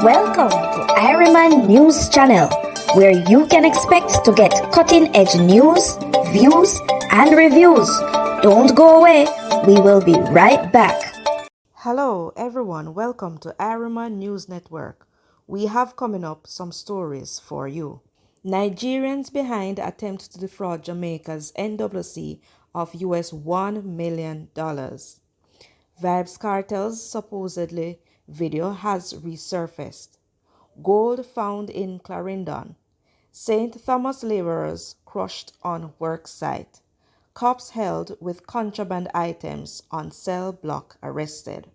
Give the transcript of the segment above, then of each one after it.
Welcome to Irie News Channel, where you can expect to get cutting-edge news, views, and reviews. Don't go away. We will be right back. Hello everyone, welcome to Irie News Network. We have coming up some stories for you. Nigerians behind attempt to defraud Jamaica's NWC of US $1 million. Vybz Kartel's supposedly video has resurfaced. Gold found in Clarendon. St. Thomas laborers crushed on work site. Cops held with contraband items on cell block arrested.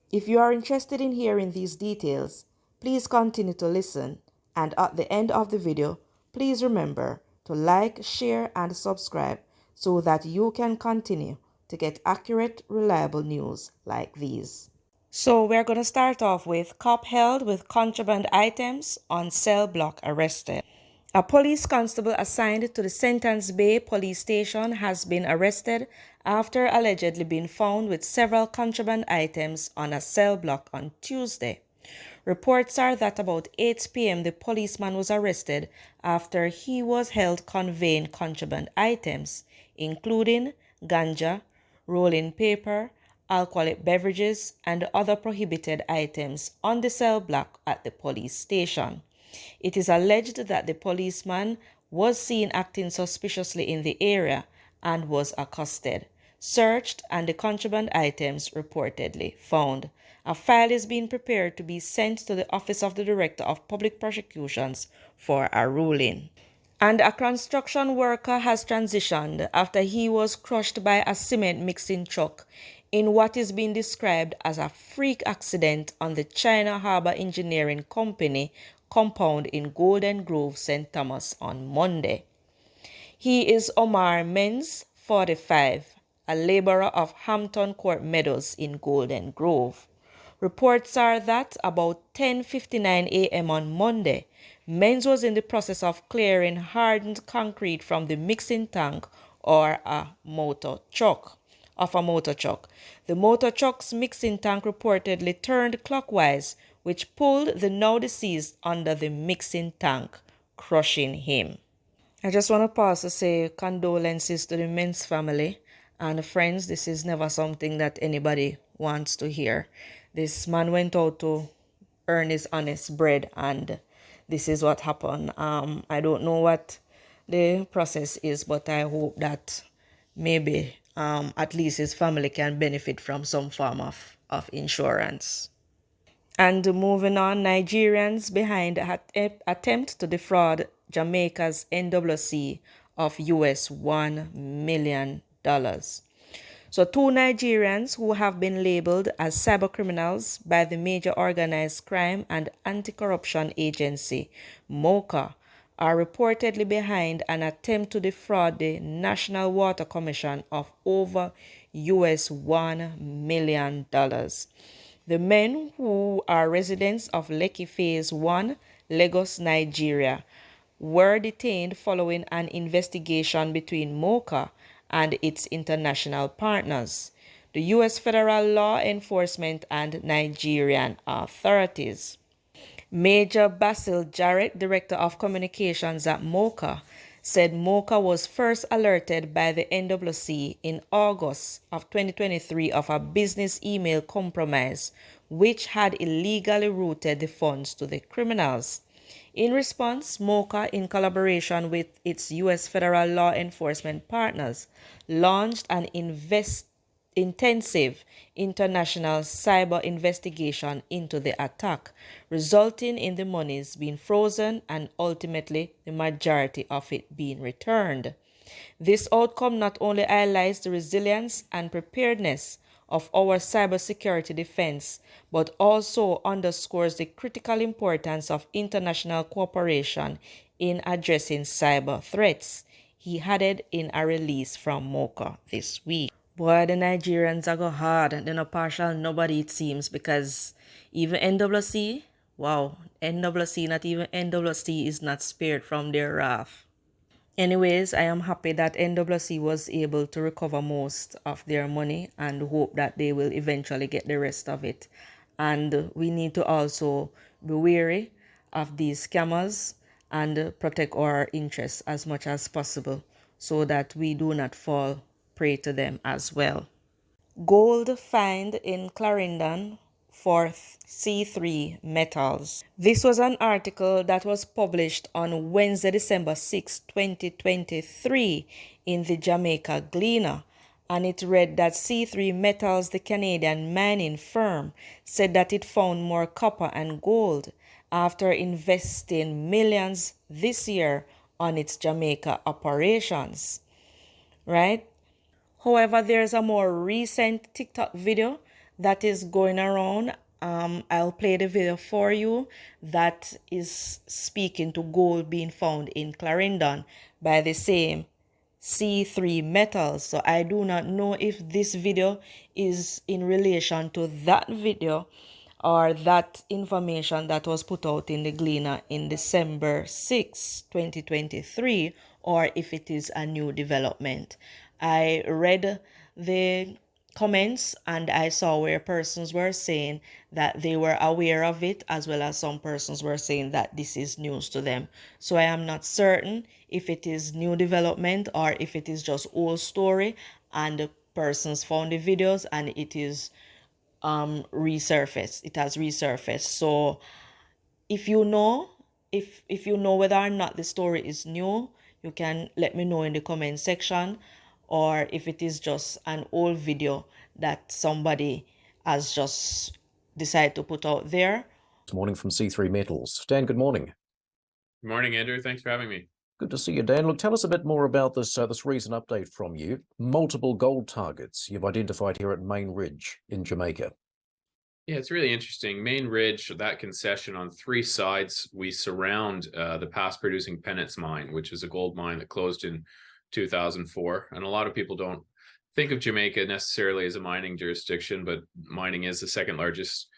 If you are interested in hearing these details, please continue to listen, and at the end of the video, please remember to like, share, and subscribe so that you can continue to get accurate, reliable news like these. So we're going to start off with cop held with contraband items on cell block arrested. A police constable assigned to the Sentence Bay police station has been arrested after allegedly being found with several contraband items on a cell block on Tuesday. Reports are that about 8 p.m. the policeman was arrested after he was held conveying contraband items, including ganja, rolling paper, alcoholic beverages, and other prohibited items on the cell block at the police station. It is alleged that the policeman was seen acting suspiciously in the area and was accosted, searched, and the contraband items reportedly found. A file is being prepared to be sent to the Office of the Director of Public Prosecutions for a ruling. And a construction worker has transitioned after he was crushed by a cement mixing truck in what is being described as a freak accident on the China Harbour Engineering Company compound in Golden Grove, St. Thomas on Monday. He is Omar Menz, 45, a laborer of Hampton Court Meadows in Golden Grove. Reports are that about 10:59 a.m. on Monday, Menz was in the process of clearing hardened concrete from the mixing tank or a motor truck. The motor truck's mixing tank reportedly turned clockwise, which pulled the now deceased under the mixing tank, crushing him. I just want to pause to say condolences to the Menz family and friends. This is never something that anybody wants to hear. This man went out to earn his honest bread, and this is what happened. I don't know what the process is, but I hope that maybe at least his family can benefit from some form of insurance. And moving on, Nigerians behind attempt to defraud Jamaica's NWC of US $1 million. So 2 Nigerians who have been labeled as cybercriminals by the Major Organized Crime and Anti-Corruption Agency, MOCA, are reportedly behind an attempt to defraud the National Water Commission of over US $1 million. The men, who are residents of Lekki Phase 1, Lagos, Nigeria, were detained following an investigation between MOCA and its international partners, the U.S. federal law enforcement and Nigerian authorities. Major Basil Jarrett, Director of Communications at MOCA, said MOCA was first alerted by the NWC in August of 2023 of a business email compromise which had illegally routed the funds to the criminals. In response, MOCA, in collaboration with its U.S. federal law enforcement partners, launched an intensive international cyber investigation into the attack, resulting in the monies being frozen and ultimately the majority of it being returned. This outcome not only highlights the resilience and preparedness of our cybersecurity defense, but also underscores the critical importance of international cooperation in addressing cyber threats, he added in a release from MOCA this week. Boy, the Nigerians are go hard. They're not partial nobody, it seems, because even NWC, wow, NWC, not even NWC is not spared from their wrath. Anyways, I am happy that NWC was able to recover most of their money and hope that they will eventually get the rest of it And we need to also be wary of these scammers and protect our interests as much as possible so that we do not fall prey to them as well. Gold find in Clarendon for C3 metals. This was an article that was published on Wednesday, December 6, 2023 in the Jamaica Gleaner, and it read that C3 Metals, the Canadian mining firm, said that it found more copper and gold after investing millions this year on its Jamaica operations, right? However, there's a more recent TikTok video that is going around. I'll play the video for you that is speaking to gold being found in Clarendon by the same C3 metals. So I do not know if this video is in relation to that video or that information that was put out in the Gleaner in December 6, 2023, or if it is a new development. I read the comments and I saw where persons were saying that they were aware of it, as well as some persons were saying that this is news to them. So I am not certain if it is new development or if it is just old story and the persons found the videos and it is resurfaced. It has resurfaced. So if you know, if you know whether or not the story is new, you can let me know in the comment section, or if it is just an old video that somebody has just decided to put out there. Good morning from C3 Metals. Dan, good morning. Good morning, Andrew. Thanks for having me. Good to see you, Dan. Look, tell us a bit more about this recent update from you. Multiple gold targets you've identified here at Main Ridge in Jamaica. Yeah, it's really interesting. Main Ridge, that concession on 3 sides, we surround the past producing Pennants mine, which is a gold mine that closed in 2004. And a lot of people don't think of Jamaica necessarily as a mining jurisdiction, but mining is the second largest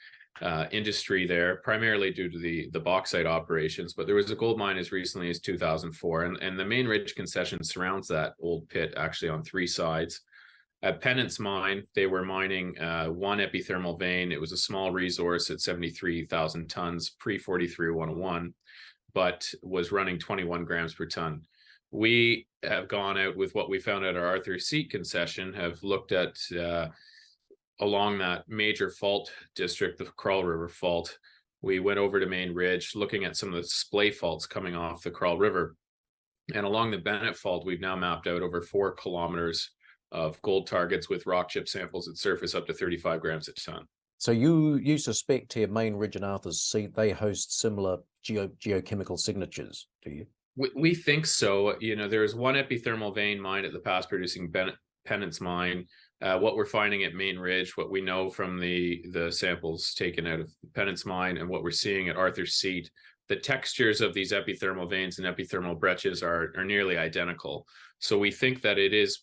industry there, primarily due to the bauxite operations. But there was a gold mine as recently as 2004, and the Main Ridge concession surrounds that old pit actually on 3 sides. At Pennants mine, they were mining 1 epithermal vein. It was a small resource at 73,000 tons pre-43-101, but was running 21 grams per ton. We have gone out with what we found at our Arthur Seat concession, have looked at along that major fault district, the Crawl River Fault. We went over to Main Ridge, looking at some of the splay faults coming off the Crawl River. And along the Bennett Fault, we've now mapped out over 4 kilometers of gold targets with rock chip samples at surface up to 35 grams a ton. So you suspect here Main Ridge and Arthur's Seat, they host similar geochemical signatures, do you? We think so. You know, there is 1 epithermal vein mine at the past producing Pennants mine. What we're finding at Main Ridge, what we know from the samples taken out of Pennants mine and what we're seeing at Arthur's Seat, the textures of these epithermal veins and epithermal breccias are nearly identical. So we think that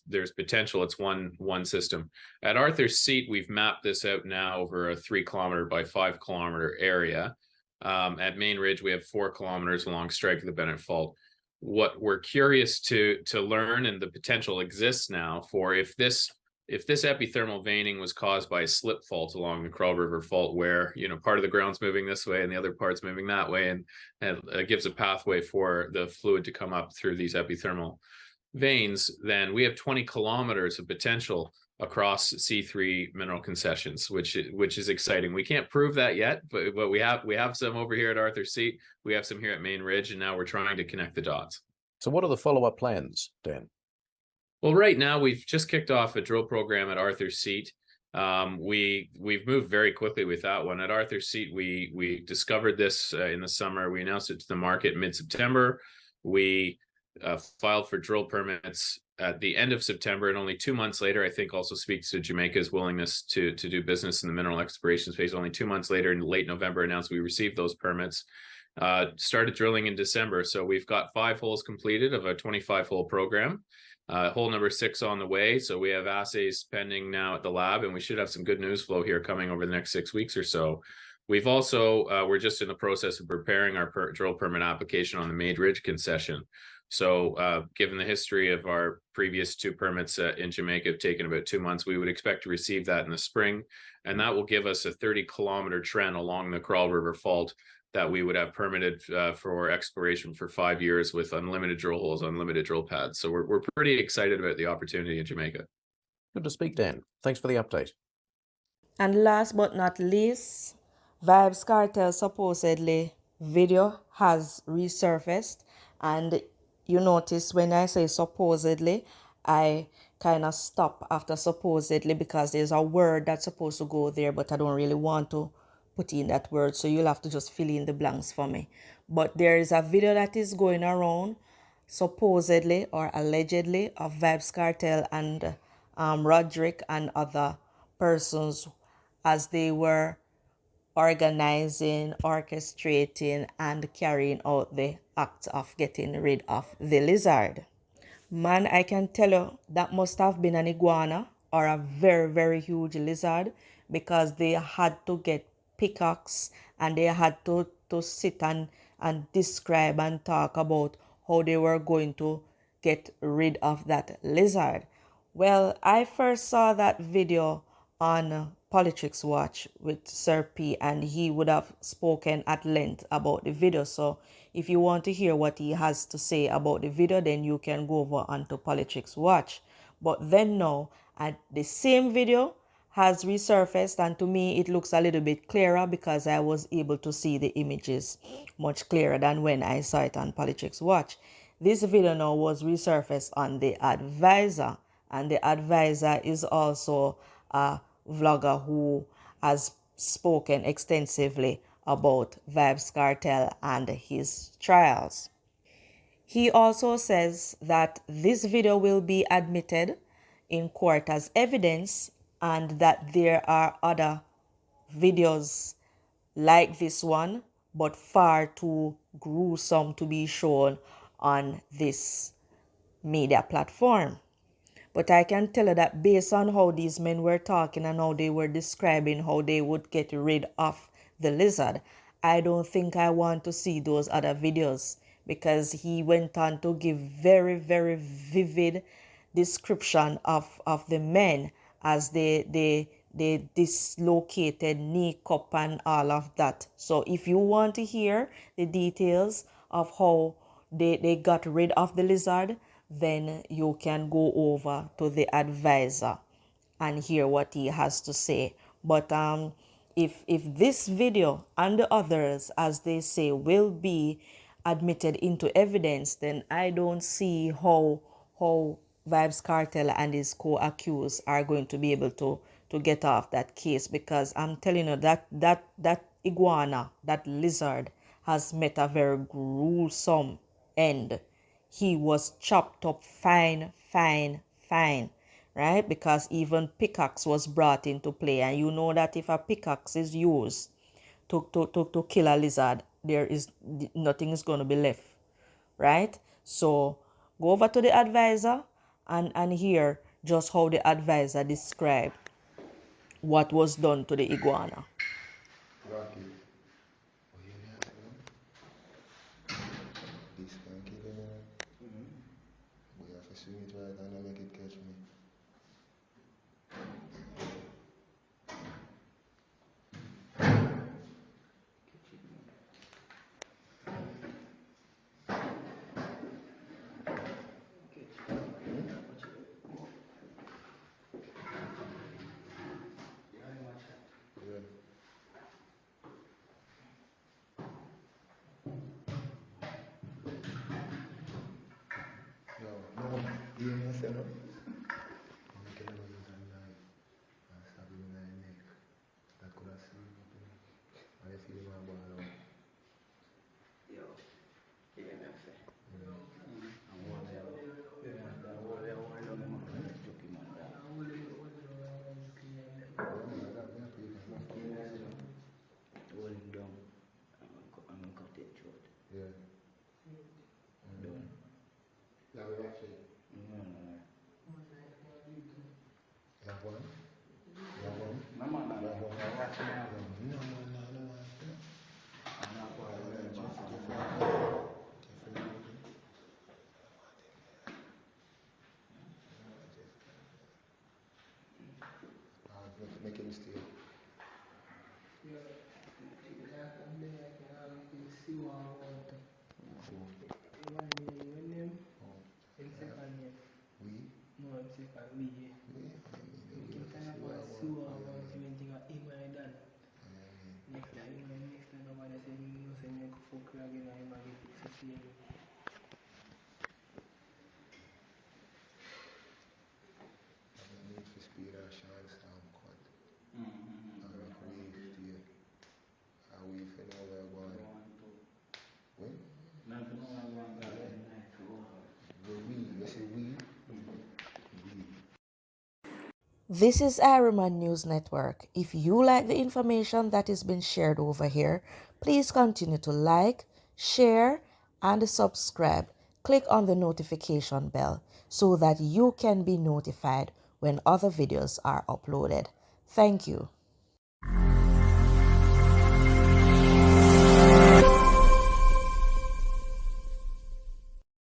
there's potential. It's one system. At Arthur's Seat, we've mapped this out now over a 3 kilometer by 5 kilometer area. At Main Ridge, we have 4 kilometers along strike of the Bennett Fault. What we're curious to learn, and the potential exists now for if this epithermal veining was caused by a slip fault along the Crawl River Fault, where part of the ground's moving this way and the other part's moving that way, and it gives a pathway for the fluid to come up through these epithermal veins, then we have 20 kilometers of potential across C3 mineral concessions, which is exciting. We can't prove that yet, but we have some over here at Arthur Seat. We have some here at Main Ridge, and now we're trying to connect the dots. So what are the follow-up plans, Dan? Well, right now we've just kicked off a drill program at Arthur Seat. We've moved very quickly with that one. At Arthur Seat, we discovered this in the summer. We announced it to the market mid-September. We filed for drill permits at the end of September, and only 2 months later, I think also speaks to Jamaica's willingness to do business in the mineral exploration space. Only 2 months later, in late November, announced we received those permits. Started drilling in December, so we've got 5 holes completed of a 25-hole program. Hole number 6 on the way, so we have assays pending now at the lab, and we should have some good news flow here coming over the next 6 weeks or so. We've also, we're just in the process of preparing our drill permit application on the Main Ridge concession. So given the history of our previous 2 permits in Jamaica have taken about 2 months, we would expect to receive that in the spring. And that will give us a 30-kilometer trend along the Crawl River Fault that we would have permitted for exploration for 5 years with unlimited drill holes, unlimited drill pads. So we're pretty excited about the opportunity in Jamaica. Good to speak, Dan. Thanks for the update. And last but not least, Vybz Kartel supposedly video has resurfaced, and you notice when I say supposedly, I kind of stop after supposedly because there's a word that's supposed to go there, but I don't really want to put in that word, so you'll have to just fill in the blanks for me. But there is a video that is going around supposedly or allegedly of Vybz Kartel and Roderick and other persons as they were organizing, orchestrating, and carrying out the act of getting rid of the lizard. Man, I can tell you that must have been an iguana or a very, very huge lizard, because they had to get pickaxe and they had to sit and describe and talk about how they were going to get rid of that lizard. Well, I first saw that video on Politics Watch with Sir P, and he would have spoken at length about the video. So if you want to hear what he has to say about the video, then you can go over onto Politics Watch. But then now, the same video has resurfaced, and to me it looks a little bit clearer because I was able to see the images much clearer than when I saw it on Politics Watch. This video now was resurfaced on the Advisor, and the Advisor is also a vlogger who has spoken extensively about Vybz Kartel and his trials. He also says that this video will be admitted in court as evidence, and that there are other videos like this one, but far too gruesome to be shown on this media platform. But I can tell you that based on how these men were talking and how they were describing how they would get rid of the lizard, I don't think I want to see those other videos, because he went on to give very, very vivid description of the men as they dislocated knee cup and all of that. So if you want to hear the details of how they got rid of the lizard, then you can go over to the Advisor and hear what he has to say. But if this video and the others, as they say, will be admitted into evidence, then I don't see how Vybz Kartel and his co-accused are going to be able to get off that case, because I'm telling you that iguana, that lizard, has met a very gruesome end. He was chopped up fine, right? Because even pickaxe was brought into play, and you know that if a pickaxe is used to kill a lizard, there is nothing is going to be left, right? So go over to the Advisor and hear just how the Advisor described what was done to the iguana. This can kill him. We have to swing it right and not make it catch me. No, you know, say no. You can never use a knife and stab him in the neck. That could have saved him. I see him and go along. Yo, you get me a say? Hold him down. I'm gonna cut it short. Yeah. Done. Now we watch it. No. You have one? You have one? No, man, I watch it. No. This is Irie News Network. If you like the information that is being shared over here, please continue to like, share, and subscribe. Click on the notification bell so that you can be notified when other videos are uploaded. Thank you.